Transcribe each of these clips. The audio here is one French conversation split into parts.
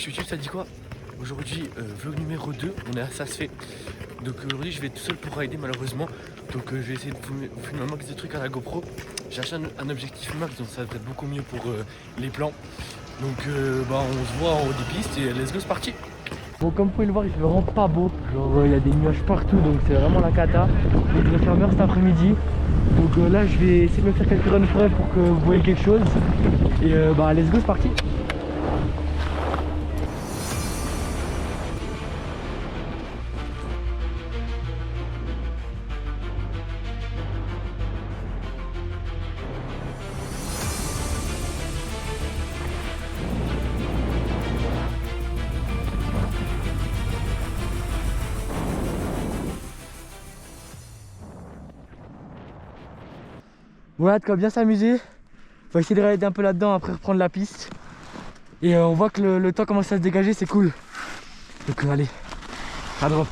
Wesh YouTube, ça dit quoi? Aujourd'hui, vlog numéro 2, on est à Ça se fait. Donc aujourd'hui je vais être tout seul pour rider malheureusement. Donc je vais essayer de filmer un max de trucs à la GoPro. J'ai acheté un objectif max, donc ça devrait être beaucoup mieux pour les plans. Donc on se voit en haut des pistes et let's go, c'est parti. Bon, comme vous pouvez le voir, il fait vraiment pas beau. Genre il y a des nuages partout, donc c'est vraiment la cata. Il devrait faire meilleur cet après-midi. Donc là je vais essayer de me faire quelques runs frais pour que vous voyez quelque chose. Et let's go, c'est parti. Voilà, de quoi bien s'amuser. Faut essayer de rider un peu là-dedans, après reprendre la piste. Et on voit que le temps commence à se dégager, c'est cool. Donc allez, à drop.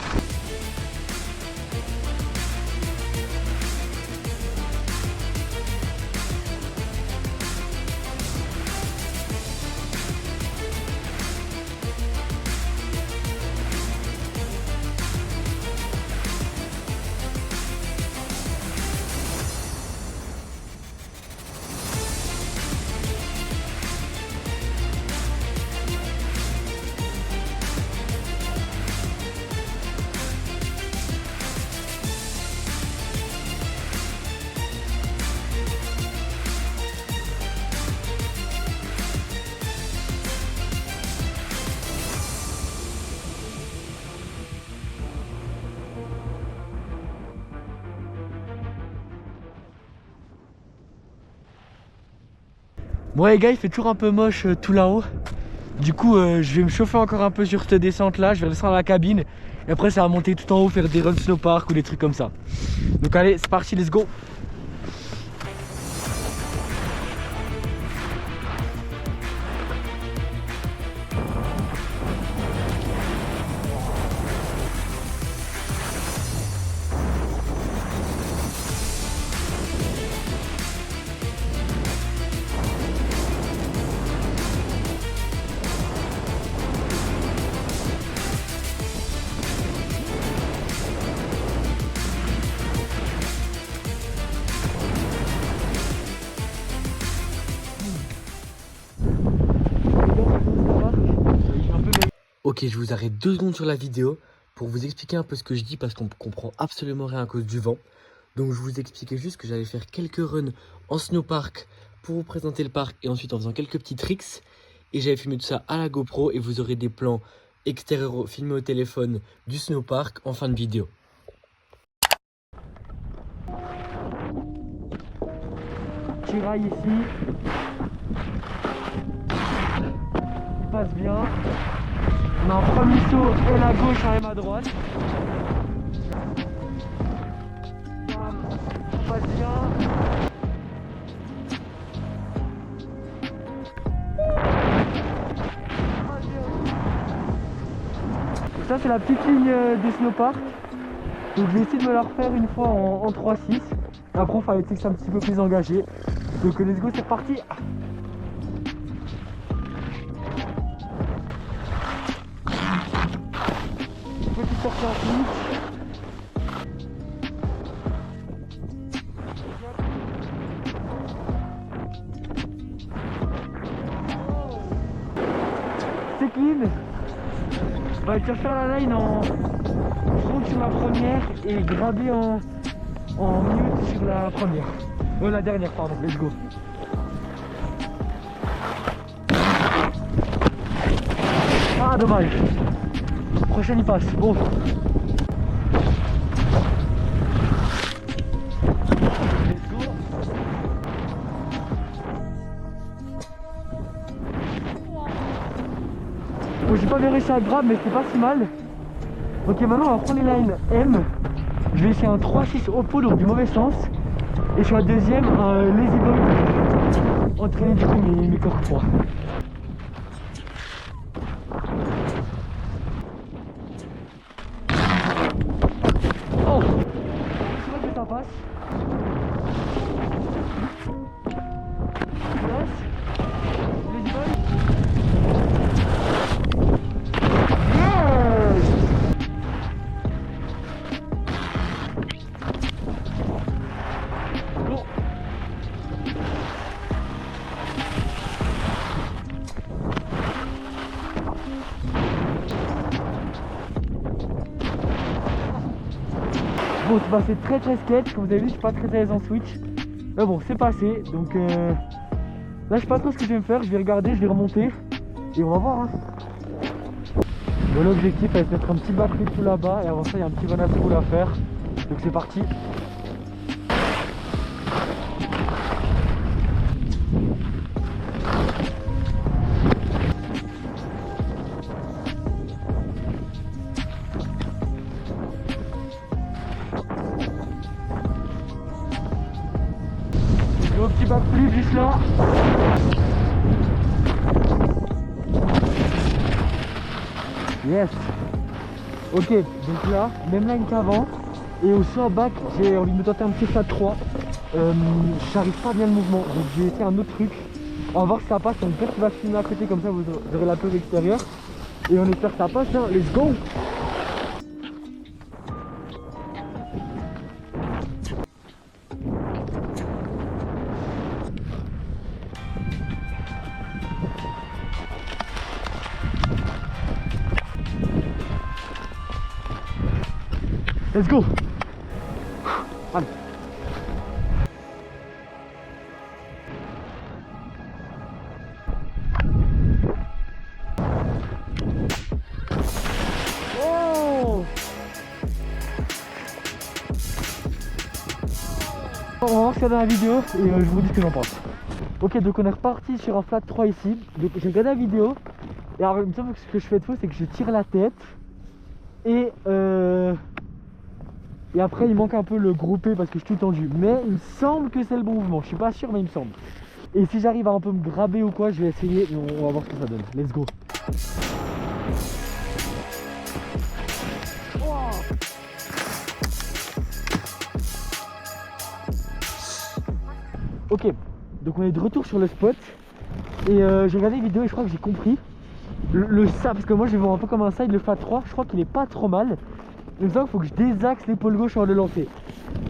Bon les gars, il fait toujours un peu moche tout là-haut. Du coup je vais me chauffer encore un peu sur cette descente là. Je vais descendre à la cabine. Et après ça va monter tout en haut, faire des runs snowpark ou des trucs comme ça. Donc allez, c'est parti, let's go. Ok, je vous arrête 2 secondes sur la vidéo pour vous expliquer un peu ce que je dis parce qu'on comprend absolument rien à cause du vent. Donc je vous expliquais juste que j'allais faire quelques runs en snowpark pour vous présenter le parc et ensuite en faisant quelques petits tricks. Et j'avais filmé tout ça à la GoPro et vous aurez des plans extérieurs filmés au téléphone du snowpark en fin de vidéo. Petit rail ici. Il passe bien. On a un premier saut, aile à gauche, aile à droite. On passe bien. Et ça c'est la petite ligne des snowparks. Donc je vais essayer de me la refaire une fois en 3-6. Après on fera les tricks un petit peu plus engagés. Donc let's go, c'est reparti. Petite sortie en flou. C'est clean. On va essayer de faire la line en front sur la première et grabber en mute sur la première. La dernière, pardon, let's go. Ah dommage. Prochaine il passe, bon. Let's go. Bon, j'ai pas bien réussi à grab mais c'était pas si mal. Ok, maintenant on va prendre les lines M. Je vais essayer un 3-6 au pot, donc du mauvais sens. Et sur la deuxième, un lazy boy. Entraîner du coup mes corps froids. Oh, je vois que ça passe. Yes. Les boys. bon, c'est passé très sketch. Comme vous avez vu, je suis pas très à l'aise en Switch. Mais bon, c'est passé. Donc là, je sais pas trop ce que je vais me faire. Je vais regarder, je vais remonter. Et on va voir. Hein. Bon, l'objectif, c'est de mettre un petit backflip tout là-bas. Et avant ça, il y a un petit bonus school à faire. Donc c'est parti. Le petit backflip juste là. Yes. Ok, donc là, même line qu'avant. Et aussi en back, j'ai envie de me tenter un petit flat 3. J'arrive pas bien le mouvement, donc j'ai essayé un autre truc. On va voir si ça passe. On espère qu'il va filmer à côté, comme ça vous aurez la peur extérieure. Et on espère que ça passe, hein. Let's go. Let's go. Allez. Oh. On va voir ce qu'il y a dans la vidéo et je vous dis ce que j'en pense. Ok, donc on est reparti sur un flat 3 ici. Donc j'ai regardé la vidéo. Et alors il me semble que ce que je fais de faux, c'est que je tire la tête. Et après il manque un peu le groupé parce que je suis tout tendu. Mais il me semble que c'est le bon mouvement. Je suis pas sûr mais il me semble. Et si j'arrive à un peu me graber ou quoi, je vais essayer et on va voir ce que ça donne. Let's go. Ok, donc on est de retour sur le spot. Et j'ai regardé les vidéos et je crois que j'ai compris. Le ça, parce que moi je vais voir un peu comme un side, le flat 3, je crois qu'il est pas trop mal. Donc ça, il faut que je désaxe l'épaule gauche avant de le lancer.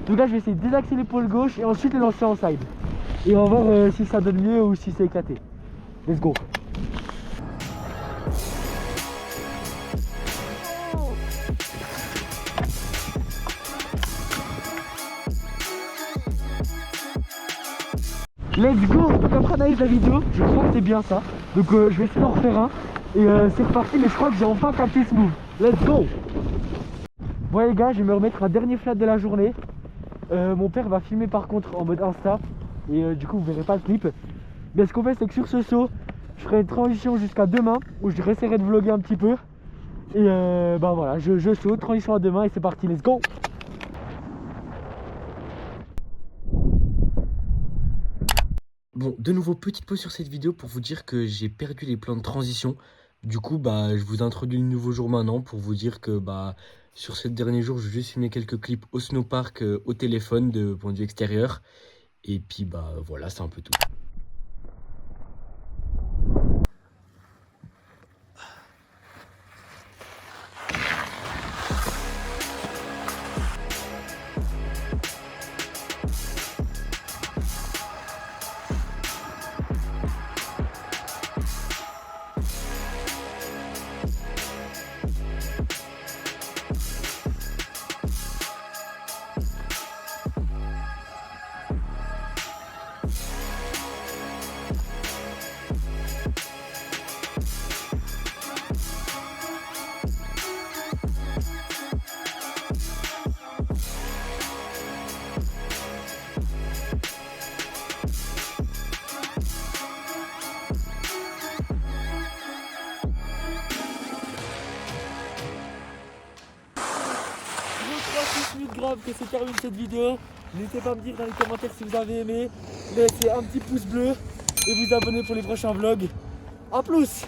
Donc là je vais essayer de désaxer l'épaule gauche et ensuite le lancer en side. Et on va voir si ça donne mieux ou si c'est éclaté. Let's go. Let's go. Donc après analyse la vidéo, je crois que c'est bien ça. Donc je vais essayer d'en refaire un. Et c'est reparti, mais je crois que j'ai enfin capté ce move. Let's go. Bon les gars, je vais me remettre un dernier flat de la journée. Mon père va filmer par contre en mode Insta. Et du coup vous verrez pas le clip. Mais ce qu'on fait, c'est que sur ce saut, je ferai une transition jusqu'à demain où je réessayerai de vlogger un petit peu. Et bah voilà, je saute, transition à demain et c'est parti, let's go. Bon, de nouveau, petite pause sur cette vidéo pour vous dire que j'ai perdu les plans de transition. Du coup, bah, je vous introduis le nouveau jour maintenant pour vous dire que bah, sur ces derniers jours, je vais juste filmer quelques clips au snowpark au téléphone de point de vue extérieur. Et puis, bah voilà, c'est un peu tout. Grave que c'est terminé cette vidéo. N'hésitez pas à me dire dans les commentaires si vous avez aimé. Laissez un petit pouce bleu et vous abonner pour les prochains vlogs. A plus.